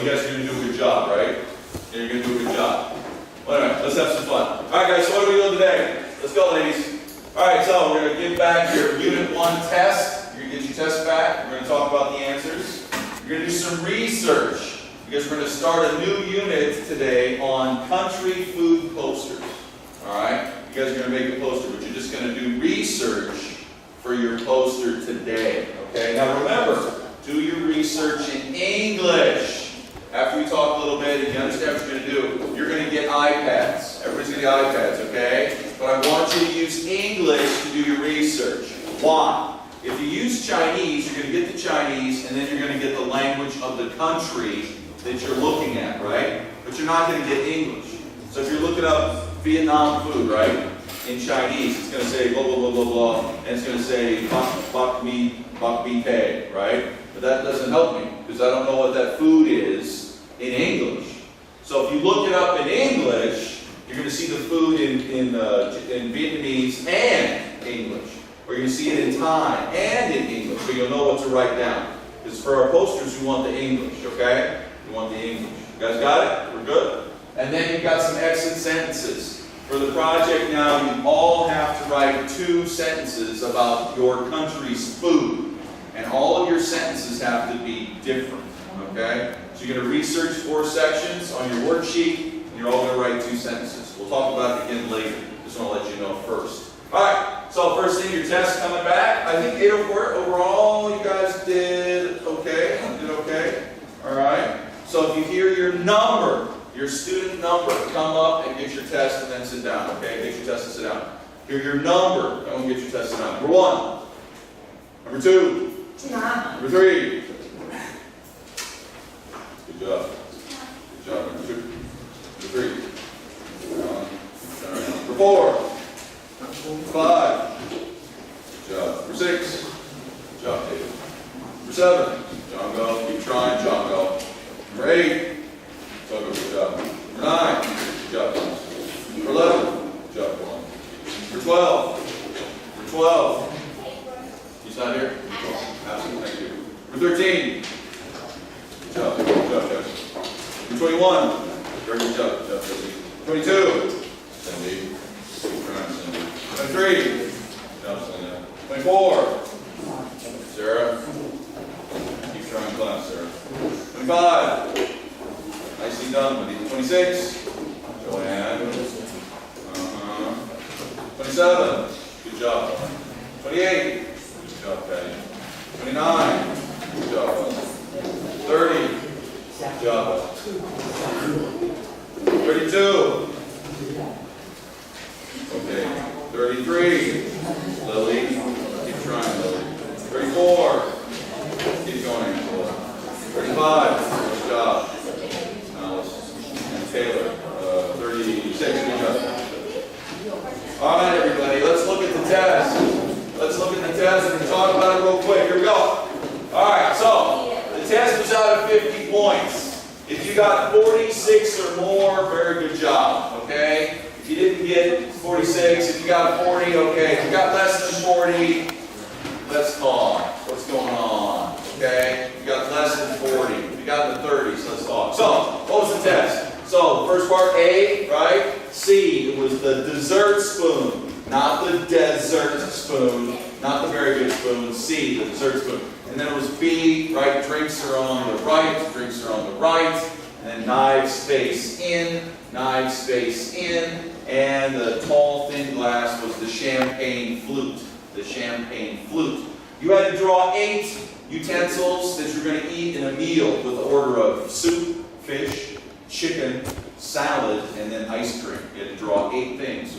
you guys are going to do a good job, right? You're going to do a good job. Well, anyway, let's have some fun. All right, guys, so what are we doing today? Let's go, ladies. All right, so we're going to give back your Unit 1 test. You're going to get your test back. We're going to talk about the answers. You're going to do some research because we're going to start a new unit today on country food posters. All right? You guys are going to make a poster, but you're just going to do research for your poster today. Okay? Now remember, do your research in English. After we talk a little bit and you understand what you're going to do, you're going to get iPads. Everybody's going to get iPads, okay? But I want you to use English to do your research. Why? If you use Chinese, you're going to get the Chinese, and then you're going to get the language of the country that you're looking at, right? But you're not going to get English. So if you're looking up Vietnam food, right, in Chinese, it's going to say blah, blah, blah, blah, blah, and it's going to say bak mi te, right? But that doesn't help me, because I don't know what that food is in English. So if you look it up in English, you're going to see the food in Vietnamese and English. Or you see it in Thai and in English, so you'll know what to write down. Because for our posters, we want the English, okay? We want the English. You guys got it? We're good? And then you've got some exit sentences. For the project now, you all have to write 2 sentences about your country's food. And all of your sentences have to be different, okay? So you're going to research 4 sections on your worksheet, and you're all going to write 2 sentences. We'll talk about it again later. Just want to let you know first. All right, so first thing, your test coming back. I think 8 overall, you guys did okay. Did okay. All right. So if you hear your number, your student number, come up and get your test and then sit down, okay? Get your test and sit down. Hear your number, come and get your test and sit down. Number 1. Number 2. Number 3. Good job. Good job. Number 2. Number 3. Number 4. 5. Good job. Number 6. Good job, David. Number 7. John go. Keep trying, John go. Number 8. So good job. Number 9. Good job, John. Number 11. Good job, John. Number 12. Number 12. He's not here? Absolutely, thank you. Number 13. Good job, Jeff. Number 21. Very good job, Jeff. 22. Cindy. Keep trying, Cindy. 23. Good job, Cindy. 24. Sarah. Keep trying, class, Sarah. 25. Nicely done, buddy. 26. Joanne. 27. Good job. 28. Good job, Patty. 29. Good job. 30. Good job. 32. Okay. 33. Lily. Keep trying, Lily. 34. Keep going, Angela. 35. Good job. Alice. And Taylor. 36. Good job. All right, everybody. Let's look at the test. Let's look at the test and talk about it real quick. Here we go. All right, so the test was out of 50 points. If you got 46 or more, very good job, okay? If you didn't get 46, if you got 40, okay. If you got less than 40, let's talk. What's going on, okay? If you got less than 40, if you got in the 30s, let's talk. So, what was the test? So, the first part, A, right? C, it was the dessert spoon. Not the desert spoon, not the very good spoon, C, the dessert spoon. And then it was B, right, drinks are on the right, drinks are on the right. And then knives face in, and the tall, thin glass was the champagne flute, You had to draw 8 utensils that you're going to eat in a meal with the order of soup, fish, chicken, salad, and then ice cream. You had to draw 8 things.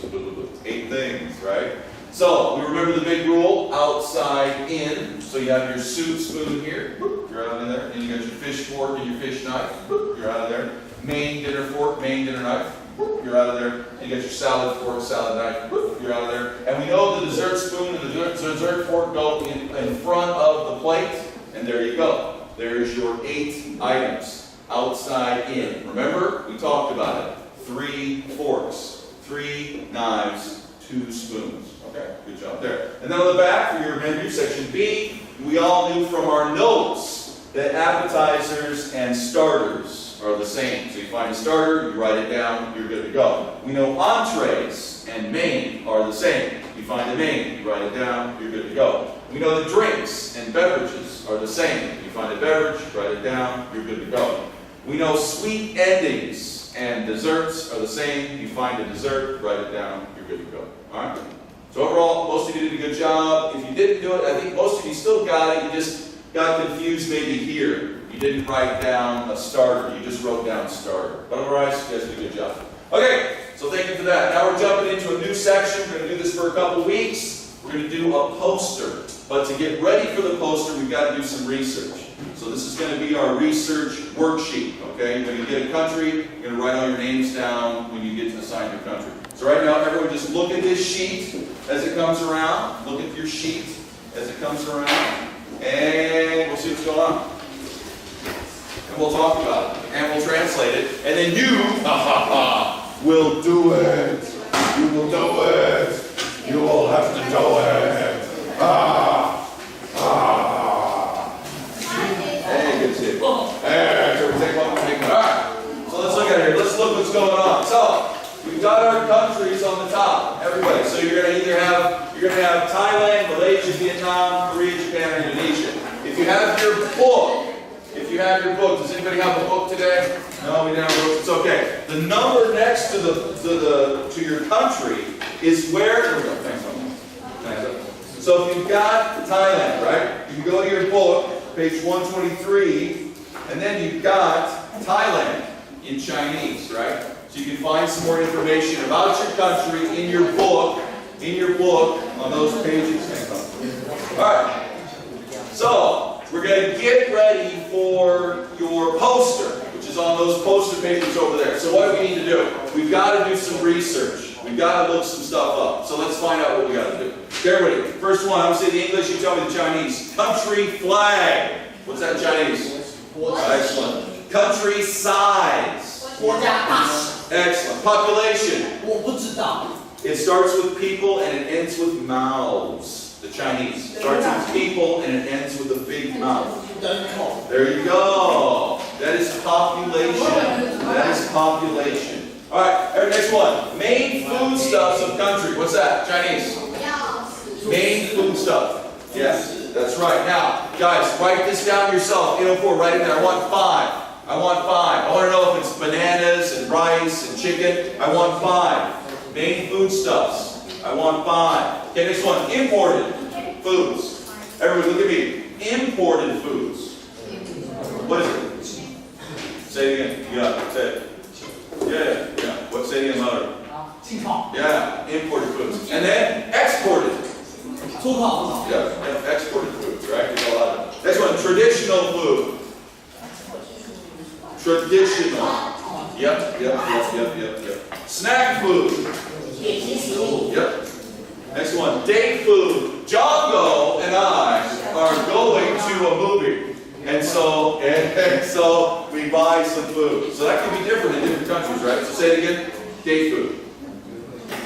8 things, right? So, we remember the big rule, outside in. So you have your soup spoon here, you're out of there. And you got your fish fork and your fish knife, you're out of there. Main dinner fork, main dinner knife, you're out of there. And you got your salad fork, salad knife, you're out of there. And we know the dessert spoon and the dessert fork go in front of the plate. And there you go. There's your 8 items. Outside in. Remember, we talked about it. 3 forks, 3 knives, 2 spoons. Okay, good job there. And then on the back for your menu, section B, we all knew from our notes that appetizers and starters are the same. So you find a starter, you write it down, you're good to go. We know entrees and main are the same. You find the main, you write it down, you're good to go. We know the drinks and beverages are the same. You find a beverage, write it down, you're good to go. We know sweet endings and desserts are the same. You find a dessert, write it down, you're good to go. All right? So overall, most of you did a good job. If you didn't do it, I think most of you still got it. You just got confused maybe here. You didn't write down a starter. You just wrote down starter. But otherwise, you guys did a good job. Okay, so thank you for that. Now we're jumping into a new section. We're going to do this for a couple weeks. We're going to do a poster. But to get ready for the poster, we've got to do some research. So this is going to be our research worksheet. Okay, when you get a country, you're going to write all your names down when you get to assign your country. So right now, everyone just look at this sheet as it comes around. Look at your sheet as it comes around. And we'll see what's going on. And we'll talk about it. And we'll translate it. And then you, will do it. You will do it. You will have to do it. Hey, good to see you. Hey, so we take one, take one. All right. So let's look at it here. Let's look what's going on. So we've got our countries on the top. Everybody. So you're going to either have Thailand, Malaysia, Vietnam, Korea, Japan, or Indonesia. If you have your book, does anybody have a book today? No, we didn't have a book. It's okay. The number next to your country is where. Here we go. Thanks, Thanks. So if you've got Thailand, right? You can go to your book, page 123, and then you've got Thailand in Chinese, right? So you can find some more information about your country in your book on those pages. All right. So we're going to get ready for your poster, which is on those poster papers over there. So what do we need to do? We've got to do some research. We've got to look some stuff up. So let's find out what we got to do. Bear with me. First one, I'm going to say the English, you tell me the Chinese. Country flag. What's that in Chinese? Excellent. Country size. Excellent. Population. It starts with people and it ends with mouths. The Chinese. Starts with people and it ends with a big mouth. There you go. That is population. That is population. Alright, next one. Main foodstuffs of country. What's that? Chinese. Main foodstuff. Yes, that's right. Now, guys, write this down yourself. 804, write it there. I want 5. I want 5. I want to know if it's bananas and rice and chicken. I want 5. Main foodstuffs. I want 5. Okay, next one. Imported foods. Everybody look at me. Imported foods. What is it? Say it again. Yeah, say it. Yeah. What? Say it again louder. Yeah, imported foods. And then exported. Yeah, exported foods, right? Next one. Traditional food. Traditional. Yep. Snack food. Yep. Next one, date food. Django and I are going to a movie. And so we buy some food. So that can be different in different countries, right? So say it again. Date food.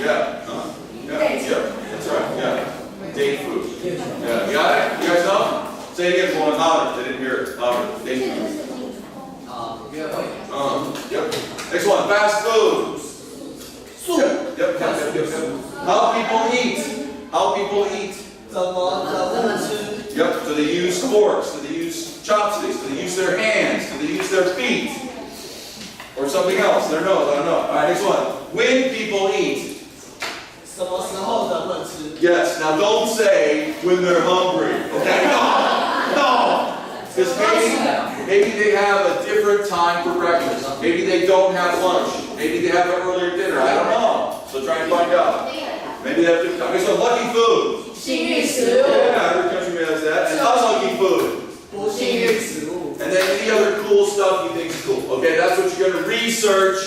Yeah. Yep. That's right. Yeah. Date food. Yeah. You got it? You guys know? Say it again for one louder. They didn't hear it. Louder. Date food. Yep. Next one, fast food. Yep. How people eat. Yep. Do they use forks? Do they use chopsticks? Do they use their hands? Do they use their feet? Or something else? Their nose? I don't know. Alright, next one. When people eat. Yes. Now don't say when they're hungry. Okay? No. Because maybe they have a different time for breakfast. Maybe they don't have lunch. Maybe they have an earlier dinner. I don't know. So try and find out. Maybe they have different time. Okay, so lucky food. Yeah, every country has that. And unlucky food. And then any other cool stuff you think is cool. Okay, that's what you're going to research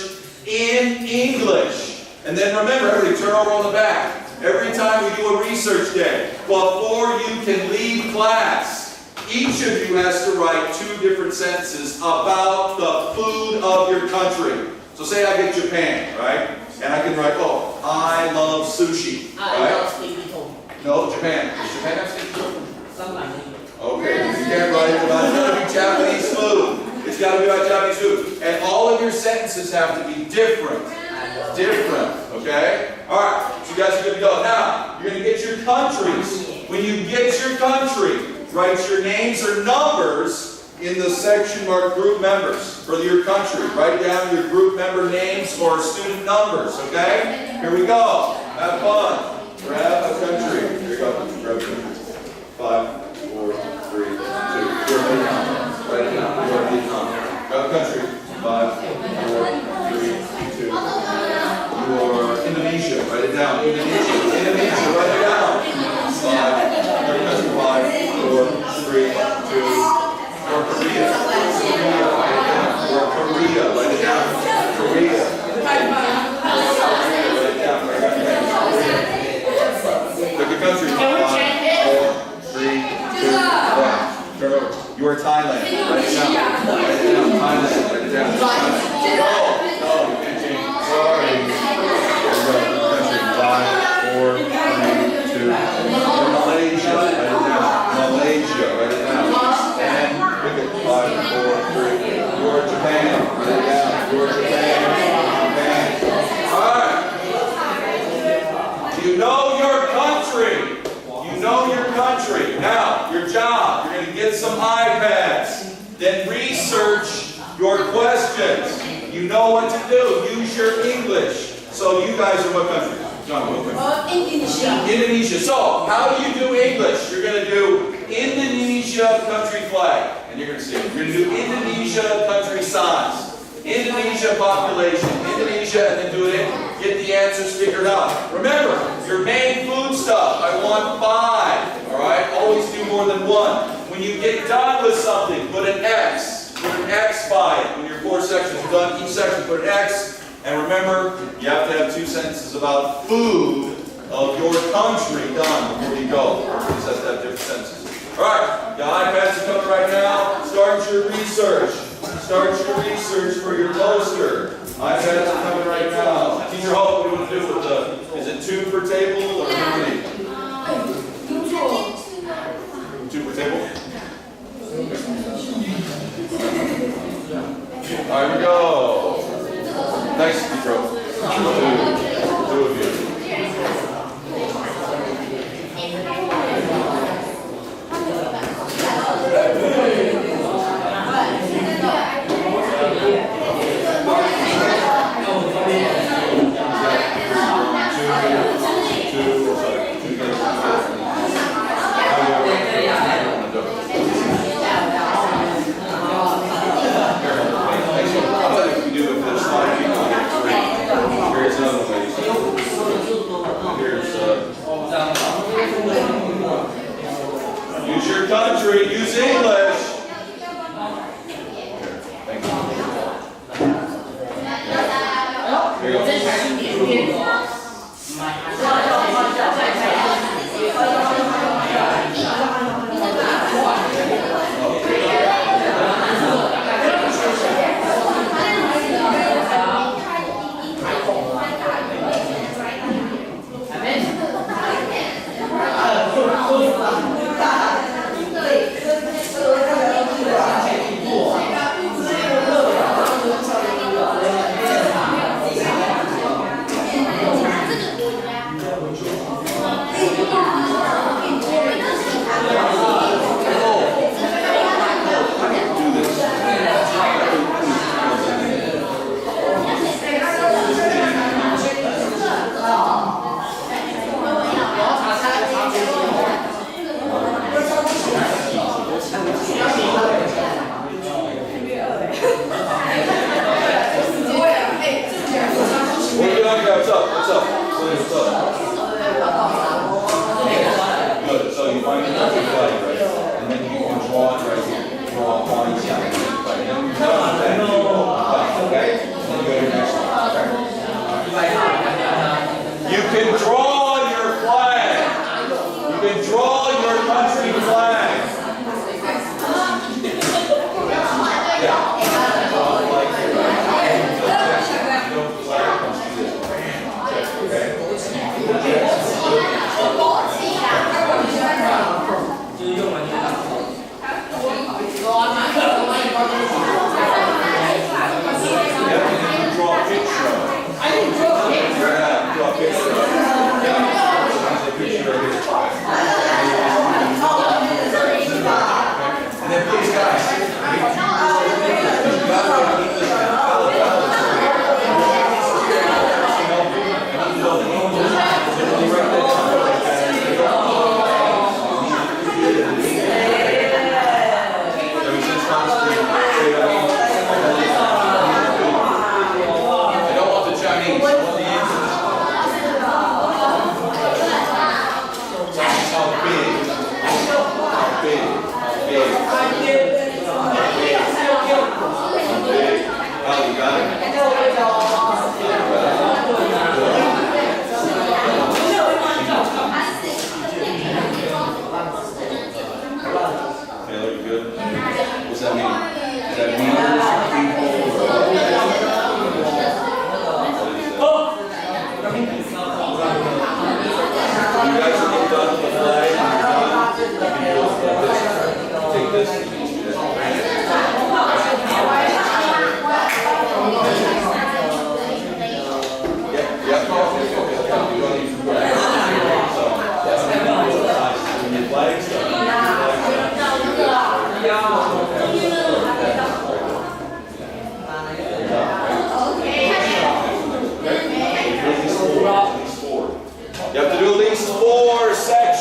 in English. And then remember, everybody turn over on the back. Every time we do a research day, before you can leave class, each of you has to write 2 different sentences about the food of your country. So say I get Japan, right? And I can write, oh, I love sushi. Right? No, Japan. Does Japan have sushi? Okay, you can't write it about it. It's got to be too. And all of your sentences have to be different. Different, okay? All right, so you guys are good to go. Now, you're going to get your countries. When you get your country, write your names or numbers in the section marked group members for your country. Write down your group member names or student numbers, okay? Here we go. Have fun. Grab a country. Here you go. Grab a country. 5, 4, 3, 2. You're Vietnam. Write it down. You're Vietnam. Grab a country. 5, 4, 3, 2. You're Indonesia. Write it down. Indonesia. Indonesia. Write it down. 5, 4, 3, 2. You're Korea. Korea. Write it down. You're Korea. Write it down. Korea. Write it down. Pick a country. 5, 4, 3, 2, 1. Turn over. You are Thailand. Write it down. Write it down. Thailand. Write it down. No, you can't change. Sorry. Here we go. Country. 5, 4, 3, 2. Malaysia. Write it down. Malaysia. Write it down. And pick it. 5, 4, 3. You're Japan. Write it down. You're Japan. Japan. All right. You know your country. You know your country. Now, your job. You're going to get some iPads. Then research your questions. You know what to do. Use your English. So you guys are what country? John, what country? Indonesia. Indonesia. So, how do you do English? You're going to do Indonesia country flag. And you're going to see it. You're going to do Indonesia country size. Indonesia population. Indonesia, and then do it in. Get the answers figured out. Remember, your main food stuff. I want 5. Alright? Always do more than 1. When you get done with something, put an X. Put an X by it. When your 4 sections are done, each section put an X. And remember, you have to have 2 sentences about food of your country done before you go. Everybody has to have different sentences. Alright, the iPads are coming right now. Start your research. Start your research for your poster. iPads are coming right now. Teacher Hope, what do you want to do with the, is it 2 per table or how many? 2 per table? Alright, we go. Nice, Teacher Hope. 2 of you. Use your country, use English. Thank you. Here you go. What's up? What's up? What's up? Good. So you find your country flag, right? And then you can draw it right here. Draw one side. And then you're done with that. You open up, okay? And then you go to your next one. Okay? You can draw your flag. You can draw your country flag. Yeah.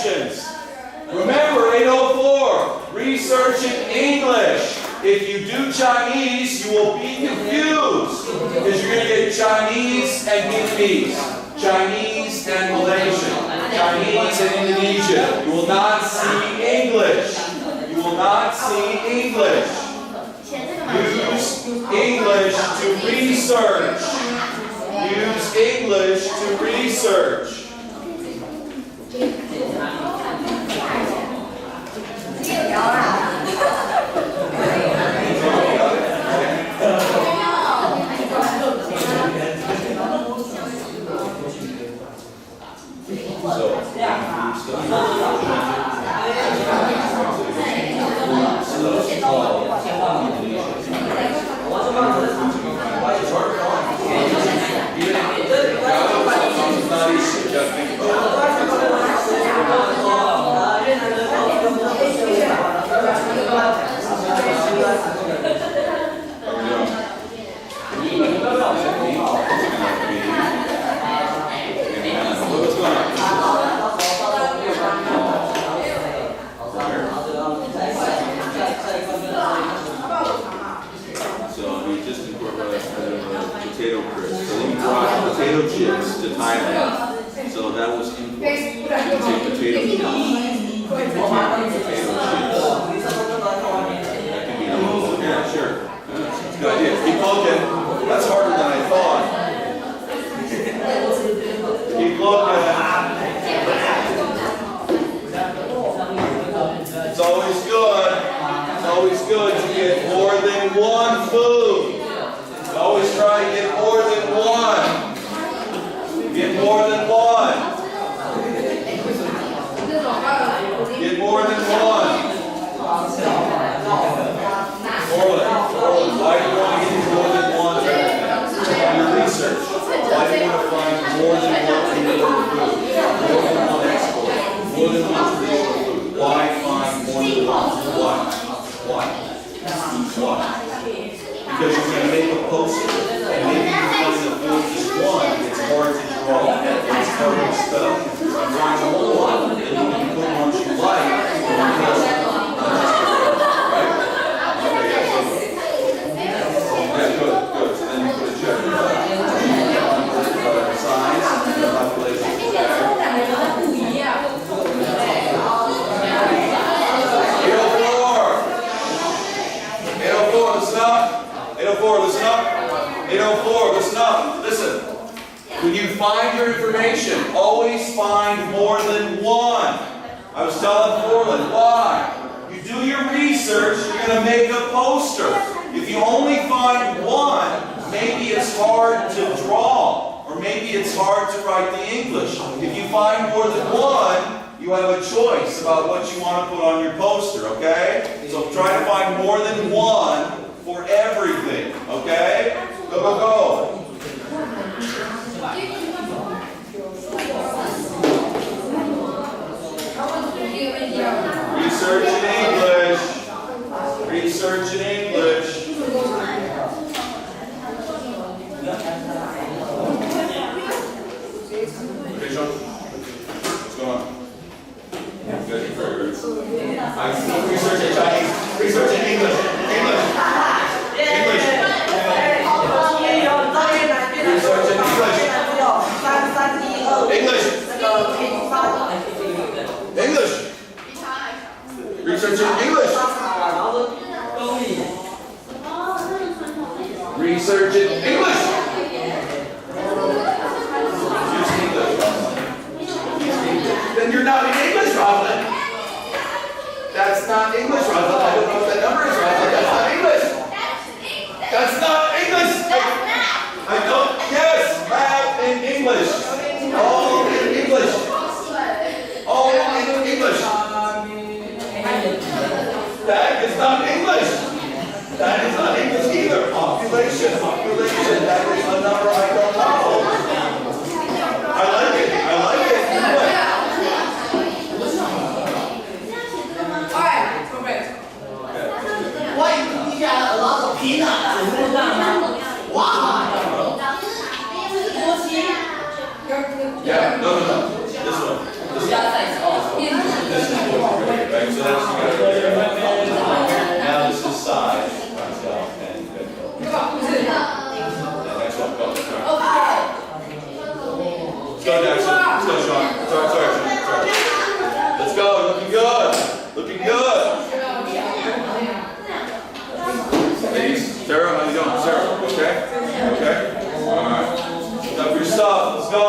directions. Remember, 804, research in English. If you do Chinese, you will be confused because you're going to get Chinese and Vietnamese, Chinese and Malaysian, Chinese and Indonesian. You will not see English. You will not see English. Use English to research. Use English to research. Potato crisp. So then you brought potato chips to Thailand. So that was important. You take potato chips. That can be used. Yeah, sure. Good idea. Keep looking. That's harder than I thought. Keep looking. It's always good. It's always good to get more than one food. Always try to get more than one. Get more than one. Get more than one. Orland, why do you want to get more than one in your research? Why do you want to find more than one traditional food? More than one export? More than one traditional food? Why find more than one? Why? Because you're going to make a poster, and maybe you find the food just one, it's hard to draw, it's hard to spell. You find a whole lot, and you can put ones you like, and you can right? Okay, yeah, good. So then you put a check. Size, population. 804, listen up. 804, listen up. 804, listen up. Listen. When you find your information, always find more than one. I was telling Orland, why? You do your research, you're going to make a poster. If you only find one, maybe it's hard to draw, or maybe it's hard to write the English. If you find more than one, you have a choice about what you want to put on your poster, okay? So try to find more than one for everything, okay? Go, go, go. Research in English. Research in English. Okay, Sean. What's going on? Good. I see research in Chinese. Research in English. English. English. Research in English. English. English. Research in English. Research in English. Use English. Then you're not in English, Roslyn. That's not English, Roslyn. I don't know what that number is, Roslyn. That's not English. That's not English. I don't. Yes, math in English. All in English. All in English. That is not English. That is not English either. Population. That is a number I don't know. I like it. Alright, perfect. What? You got a lot of peanuts. go. Looking good. Looking good. Ladies, Sarah, how you doing? Sarah, okay? Okay? Alright. Up your stuff. Let's go.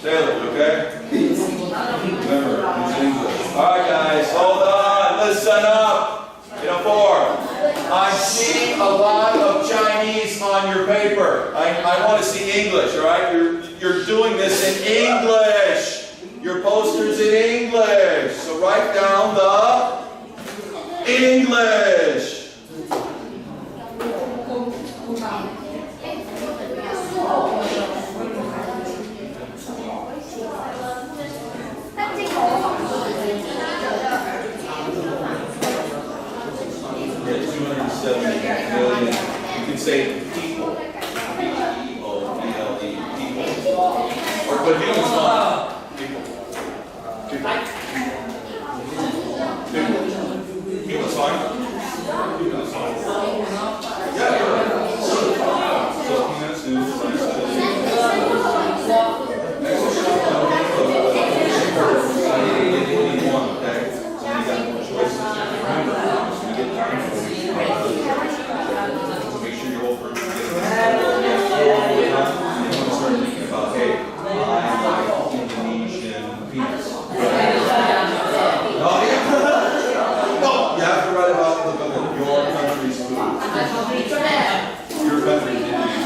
Taylor, you okay? Remember, use English. Alright, guys, hold on. Listen up. You know, 4. I'm seeing a lot of Chinese on your paper. I want to see English, alright? You're doing this in English. Your poster's in English. So write down the English. Million. You can say people. P-E-O-P-L-E. People. Or but humans fine. People. People. People. Humans fine. Humans fine. Yeah, sure. So humans do one, okay? So you got more choices. Remember, we get time for it. Make sure your whole person gets it. You want to start thinking about, hey, I like Indonesian penis. No, you have to write about your country's food. Your country's Indonesian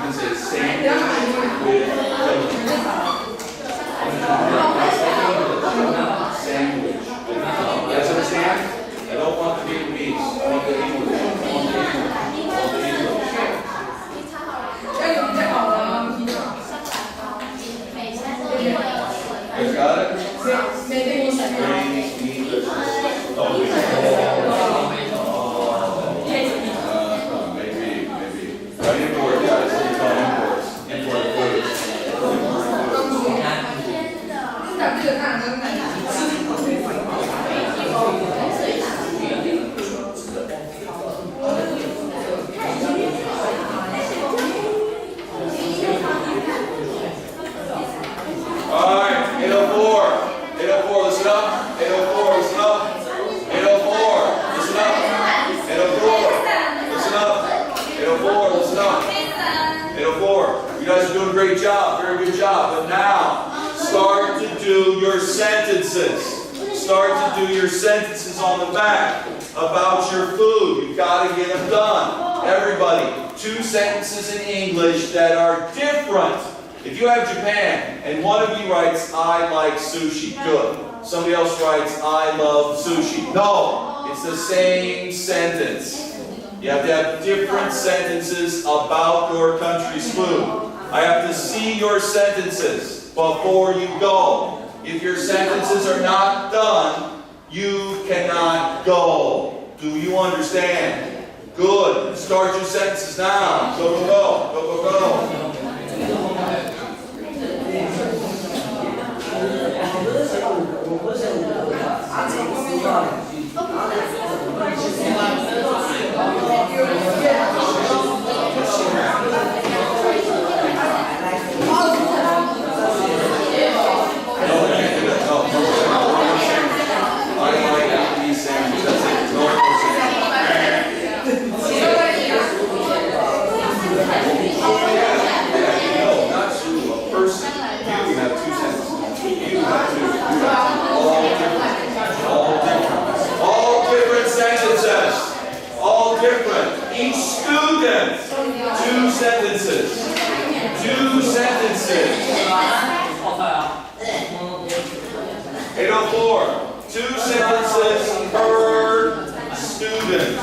can say sandwich with sandwich. You guys understand? I don't want the Vietnamese. I want the English. I want the English. I want the English. You guys got it? Maybe. Right import, guys. What do you call imports? Import food. Alright, 804. 804, listen up. 804, listen up. 804, listen up. 804, listen up. 804, listen up. 804, you guys are doing a great job. Very good job. But now, start to do your sentences. Start to do your sentences on the back about your food. You've got to get them done. Everybody, 2 sentences in English that are different. If you have Japan and one of you writes, I like sushi, good. Somebody else writes, I love sushi. No, it's the same sentence. You have to have different sentences about your country's food. I have to see your sentences before you go. If your sentences are not done, you cannot go. Do you understand? Good. Start your sentences now. Go. Each student, 2 sentences. 2 sentences. 804, 2 sentences per student.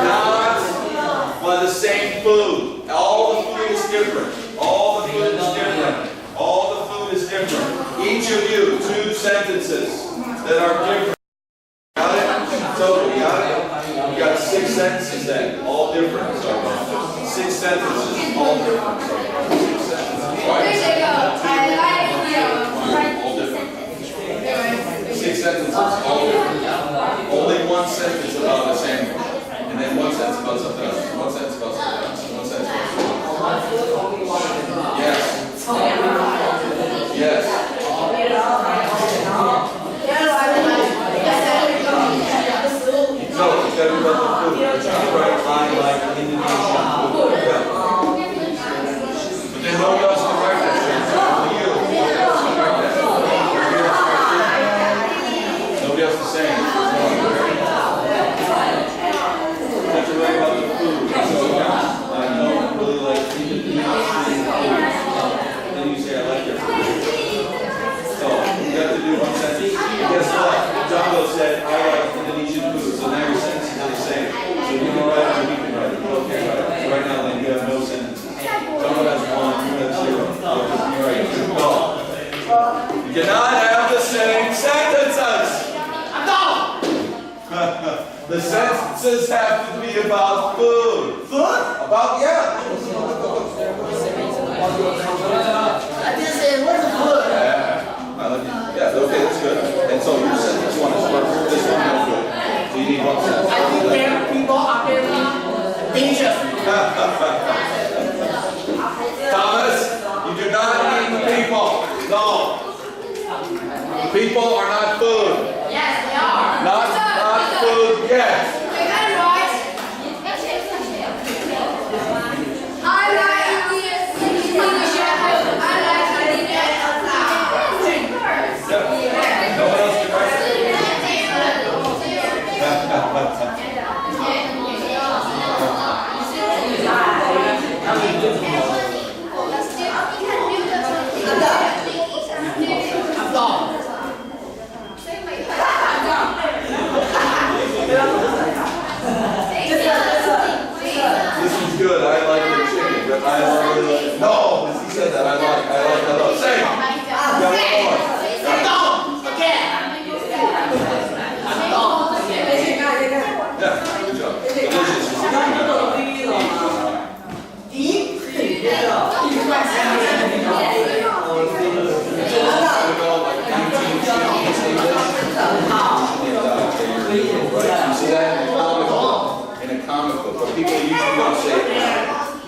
Not by the same food. All the food is different. All the food is different. All the food is different. Each of you, 2 sentences that are different. Got it? So, you got it? You got 6 sentences then, all different. So, 6 sentences, all different. So, 6 sentences. Right? All different. 6 sentences, all different. Only 1 sentence about the same one. And then 1 sentence about something else. 1 sentence about something else. 1 sentence about something else. Yes. Yes. No, you got to do about the food. Right? I like Indonesian food. Yeah. But then nobody else can write that shit. Only you. Nobody else can write that. Nobody else is saying it. That's right about the food. So, I know I really like Indonesian food. Then you say I like your food. So, you have to do 1 sentence. Guess what? Jumbo said I like Indonesian food. So now your sentences are the same. So you can write it or you can write it. Okay, right. So right now then you have no sentences. Someone has 1, you have 0. You're right. No. You cannot have the same sentences. The sentences have to be about food. Food? About, yeah. I didn't say where's the food? Yeah, okay, that's good. And so your sentence 1 is perfect. This one is good. So you need 1 sentence. I think there people are very dangerous. Thomas, you do not need the people. No. People are not food. Yes, they are. Not food yet. They got it right. I like English. I like No one else can write it.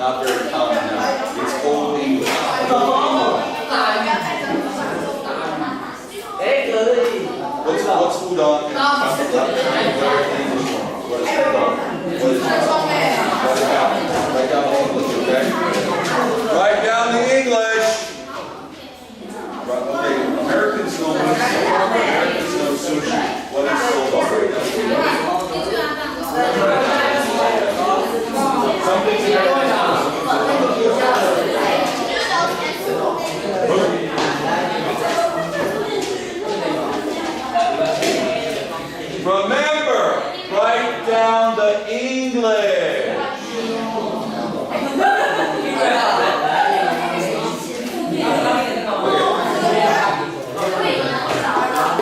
not very common now. It's Old English. What's udon? What is udon? What is Write down the English, okay? Write down the English. Okay, Americans know sushi. What is soba? Something to remember, write down the English.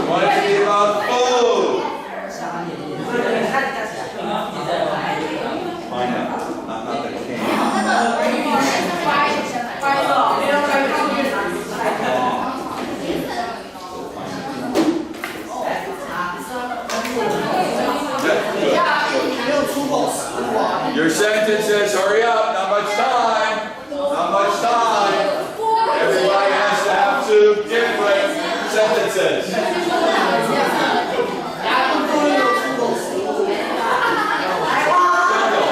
Want it to be about food. Pineapple, not the can. Your sentences, hurry up, not much time. Not much time. Everybody has to have 2 different sentences.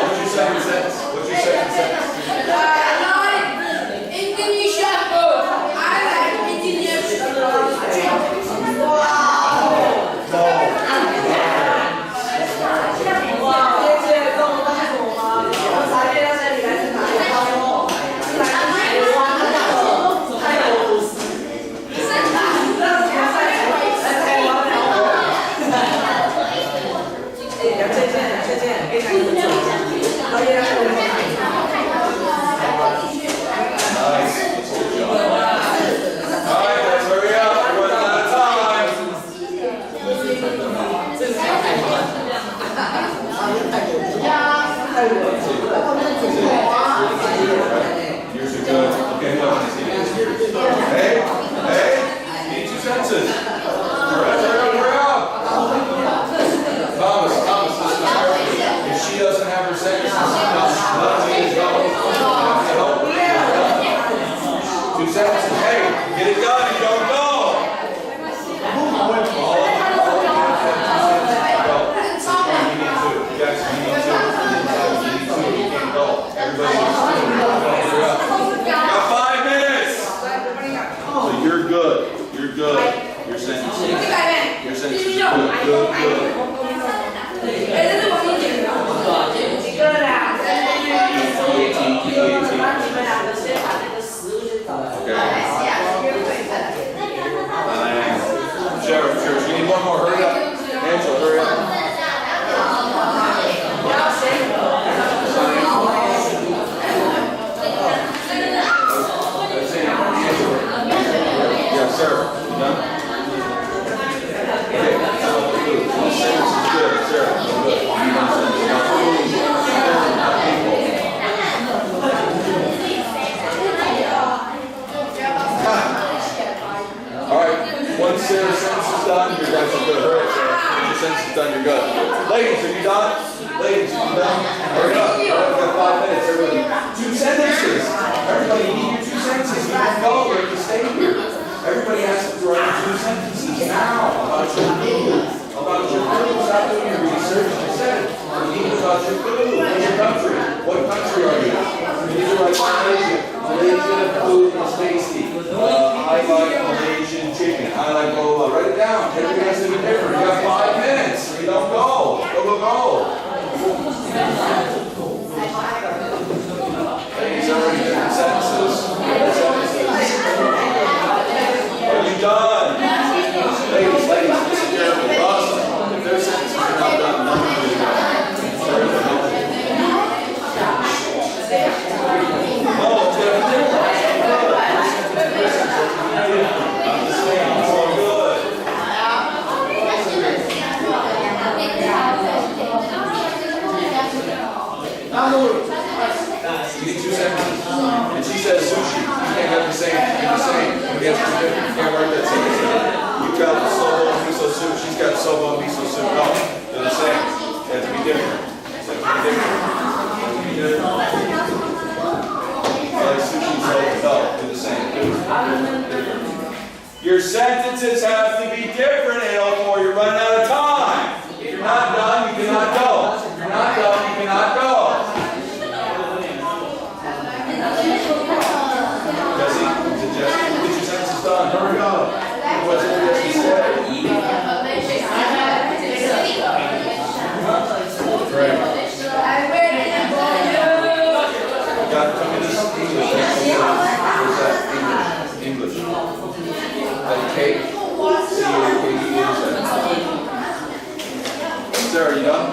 What's your second sentence? What's your second sentence? Your sentences have to be different, Elf, or you're running out of time. If you're not done, you cannot go. If you're not done, you cannot go. Jesse, get your sentences done. Hurry up. What's it Jesse say? Great. You got to tell me this English. What's that English? English. That cake. Sarah, are you done?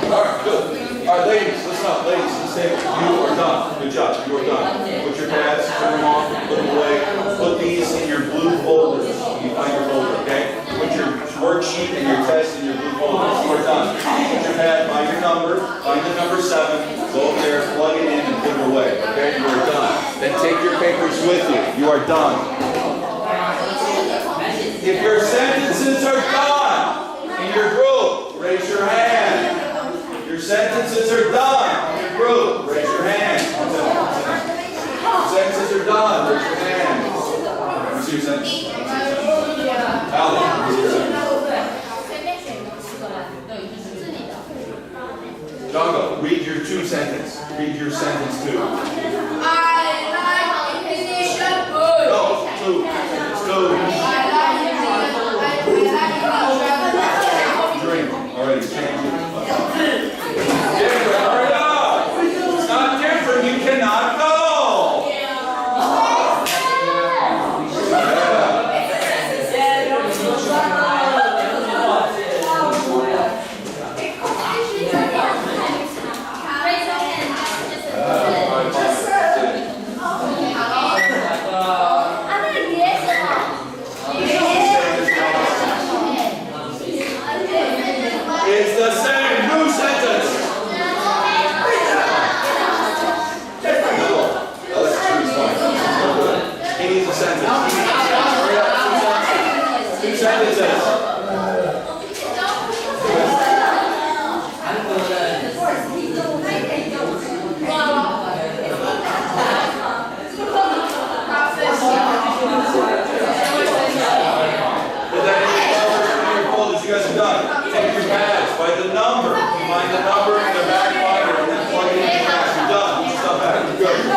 Alright, good. Alright, ladies, listen up. Ladies, let's say you are done. Good job. You are done. Put your pads, turn them off, put them away. Put these in your blue folders. You find your folder, okay? Put your worksheet and your test in your blue folder. You are done. Put your pad, find your number, find the number 7, go over there, plug it in, and put it away. Okay? You are done. Then take your papers with you. You are done. If your sentences are done in your group, raise your hand. Your sentences are done in your group, raise your hand. Sentences are done, raise your hand. Let me see your sentence. Alan, let me see your sentence. Django, read your 2 sentence. Read your sentence 2. I like Indonesian food. No, 2. It's 2. Drink. Already changed it. Different. Hurry up. It's not different. You cannot go. It's the same. New sentence. Alex, choose one. He needs a sentence. Hurry up. 2 sentences. You guys are done. Take your pads, find the number. Find the number in the back pocket and then plug it in your pads. You're done. Put your stuff back. Good.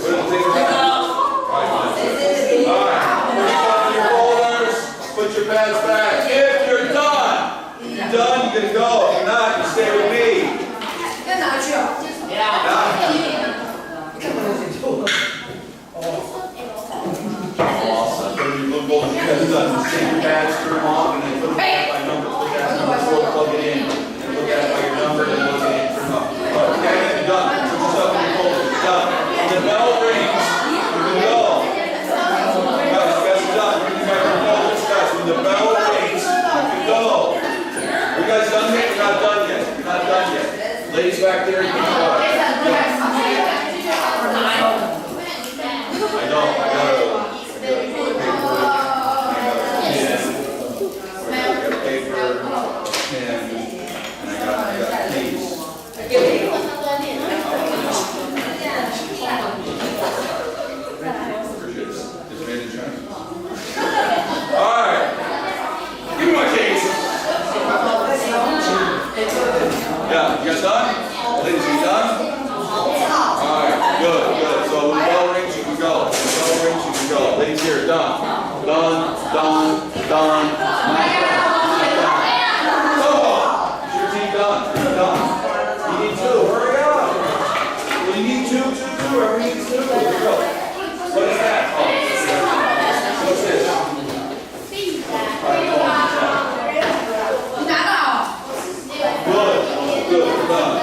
Put it, take it back. Alright. Put your stuff in your folders. Put your pads back. If you're done, you're done, you can go. If you're not, you stay with me. Awesome. Put your blue folders. You guys are done. Take your pads, turn them off, and then put them back by number. Put that in the floor, plug it in. And look at it by your number, and plug it in. Turn them up. Okay, you're done. Put your stuff in your folders. You're done. When the bell rings, you can go. Guys, you guys are done. Bring your folders. Guys, when the bell rings, you can go. Are you guys done yet? You're not done yet. You're not done yet. Ladies back there, you can go. I know. I gotta paper, pen, and I got keys. Just made the journey. Alright. Give me my keys. Yeah, you guys done? Ladies, you done? Alright, good. So when the bell rings, you can go. When the bell rings, you can go. Ladies here, done. Done. Done. You need 2. Hurry up. Well, you need 2. Whoever needs 2. Here we go. What is that? Oh, what's this? Good. Done.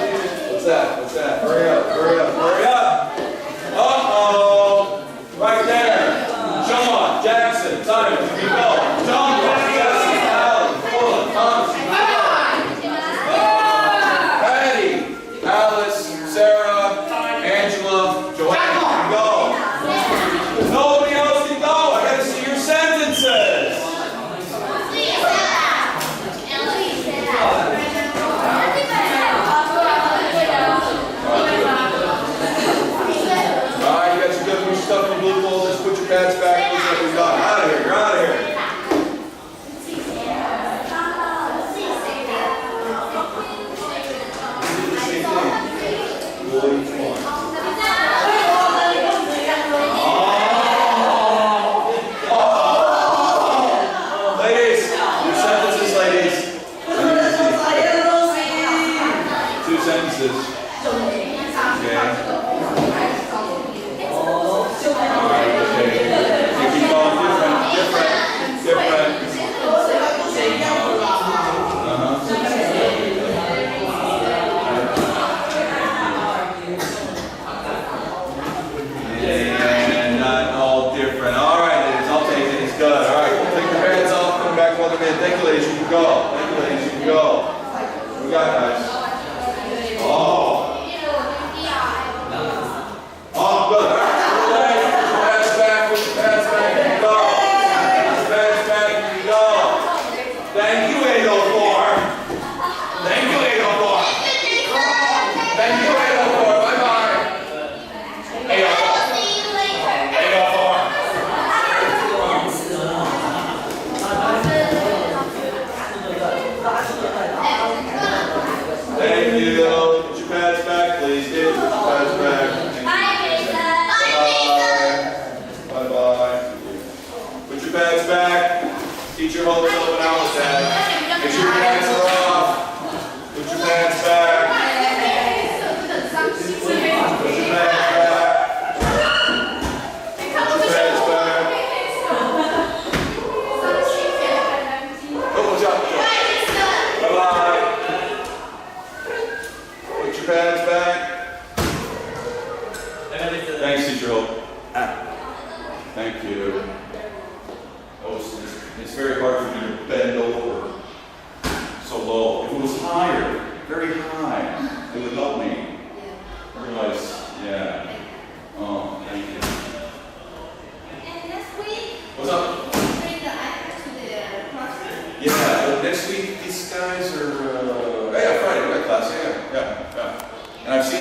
What's that? Hurry up. Uh-oh. Right there. Sean, Jackson, Simon, you can go. John, Jesse, Allen, Fuller, Thomas, you can go. Patty, Alice, Sarah, Angela, Joanne, you can go. Nobody else can go. I gotta see your sentences. go. Thank you, ladies. You can go. What we got, guys? Oh. Oh, good. All right. Put your pads back. Put your pads back. Here you go. Put your pads back. Here you go. Thank you, 804. Thank you, 804. Thank you, 804. Bye-bye. 804. 804. Thank you. Put your pads back, please. Put your pads back. Bye-bye. Put your bags back. Teacher holds open out with that. Make sure your bags are off. Put your bags back. Put your bags back. Put your bags back. Oh, watch out. Bye-bye. Put your bags back. Thanks, Teacher Hope. Thank you. Oh, it's very hard for me to bend over so low. If it was higher, very high, it would help me. I realize, yeah. Oh, thank you. What's up? Yeah, next week these guys are, yeah, Friday, we got class, yeah. And I've seen